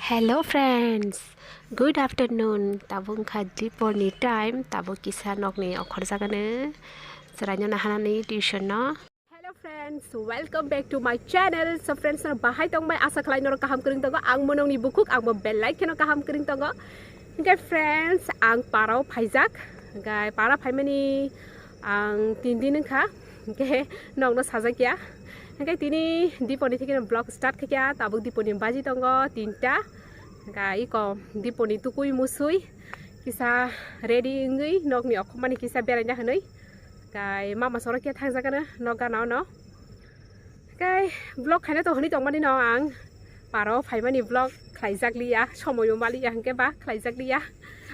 Hello friends, good afternoon. Tabung khadi porni time. Tabung kisah nok ni okhor jagane. Seranyo nahanani tuition no. Hello friends, welcome back to my channel. So friends, bahai tong mai asa khlai nor kaham kring tongo. Ang monong ni bukuk ang belaikheno kaham kring tongo. Okay friends, ang parao phaijak. Okay, para haimani ang tindin kha. Okay, nok no sajakya. Hingga tini diponi theke vlog start kaya tabuk diponi baji tongo tinta hingga iko diponi tukui musui kisa ready ngui nok ni okhmani kisa beraina hanoi kai mama sora kia thangjakana nok ganao no kai vlog khaina to honi tongmani no ang paro haimani vlog khlaijak liya somoyo mali hingke ba khlaijak liya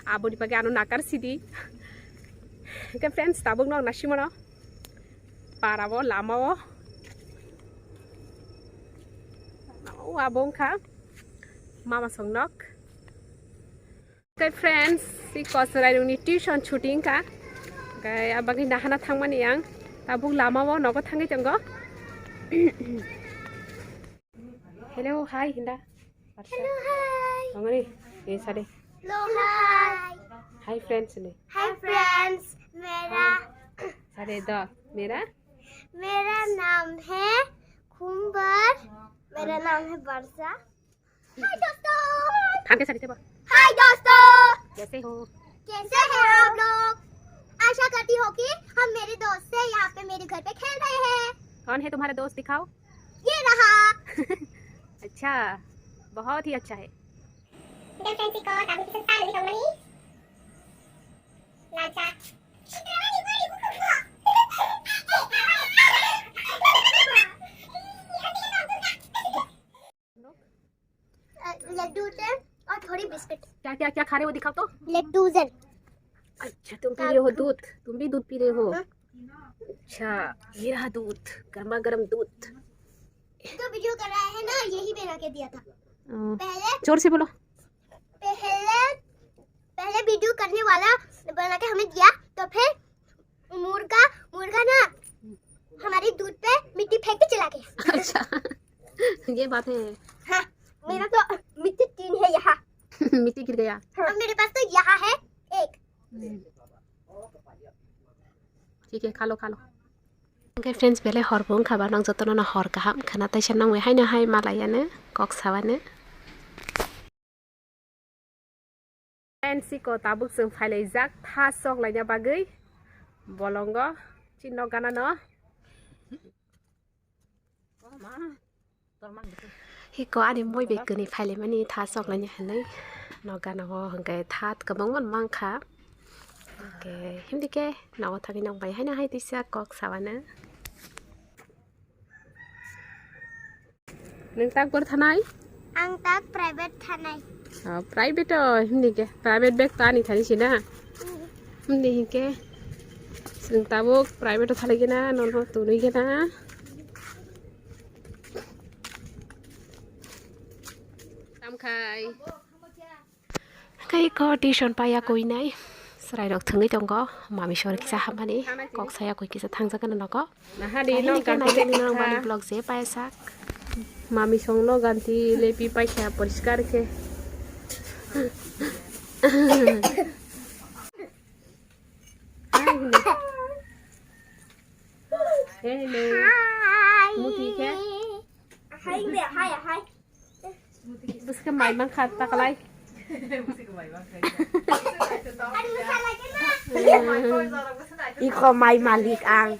aboni page anu nakar sidi hingga friends tabuk nok nasimono parao lamao abong kha mama songnok. Okay friends, si kosarai ni tuition shooting ka kai abagi nahana thangmani yang tabuk lama wo nogo thangi tongo. Hello hi hinda. Hello hi. Ngani ni sare. Hello hi. Hi friends ni. Hi friends. Sare do मेरा नाम है comber. मेरा नाम है वर्षा. हाय दोस्तों. थान के सारे हाय दोस्तों. कैसे हो? कैसे हैं आप लोग? आशा करती हो कि हम मेरे दोस्त से यहाँ पे मेरे घर पे खेल रहे हैं. कौन है तुम्हारा दोस्त दिखाओ? ये रहा. अच्छा, बहुत ही अच्छा है. लड्डूजन और थोड़ी बिस्किट. क्या क्या क्या खा रहे हो दिखाओ तो. लड्डूजन. अच्छा तुम पी रहे हो दूध. तुम भी दूध पी रहे हो. अच्छा ये रहा दूध. गर्मा गर्म दूध. तो वीडियो कर रहा है ना, यही बना के दिया था. पहले जोर से बोलो. पहले वीडियो करने वाला बना के हमें दिया, तो फिर मुर्गा ना हमारे दूध पे मिट्टी फेंक के चला गया. अच्छा ये बात है. हाँ, मेरा तो मिट्टी 3 है यहाँ. मिट्टी गिर गया. हाँ, मेरे पास तो यहाँ है 1. ठीक है खा लो. Okay friends, bele horbung khaba nang jotono na hor kaham khana taisa nang we haina hai malayane kok sawane. Friends ko tabuk sung phailai jak tha sok laina bagui bolongo chinno gana no. Hiko ani moi bekuni phailai mani tha sok laina hanai no gana ho hangkai that kabang man mangkha. Okay, himdike nawa thagi nang bai haina hai tisa kok sawana. Nang tak ber thanai? Ang tak private thanai. Private himdike private bag tani thani sina. Himdike sing tabuk private thalai gena non tunui gena. Tam khai. Kai ko tuition pa ya koi nai. Serai dok thungi tonggo mami sore kisa haimani kok saya koi kisa thangjakana noko. Nahadi no ganti no bani blog je paisak. Mami songno ganti lepi paikha poriskar ke. Hello. Muti ke? Hi. Buska mai bang khata kalai. Iko mai malik ang.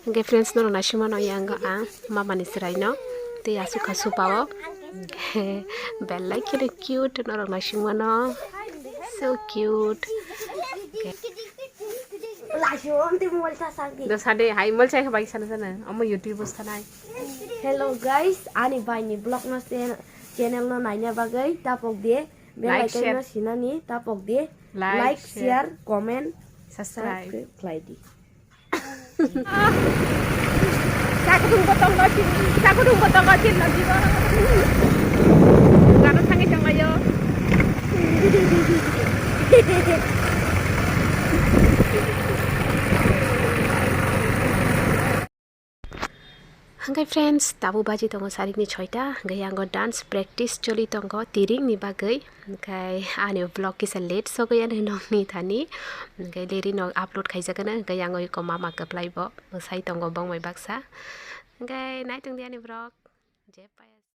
Okay friends, no nashima no yanga ang mama ni sirai no te asuka supawo. Belaikheno cute no nashima no. So cute. Dosade hai molchai khabai sana amo YouTube sanai. Hello guys, ani bai ni blog no channel no naina bagai tapok de belaikheno sinani tapok de like share comment subscribe klaidi. Sakudung botong gocin lagi ba. Garo thangi jangayo. Hanggai friends, tabu baji tongo sarik ni choita, hanggai anggo dance practice choli tongo tiring ni bagai, hanggai ani vlog kisa late so gaya nong ni thani, hanggai leri no upload kai jagana, hanggai anggo iko mama keplai bo, musai tongo bong mai baksa, hanggai nai tung dia ni vlog, jepaya.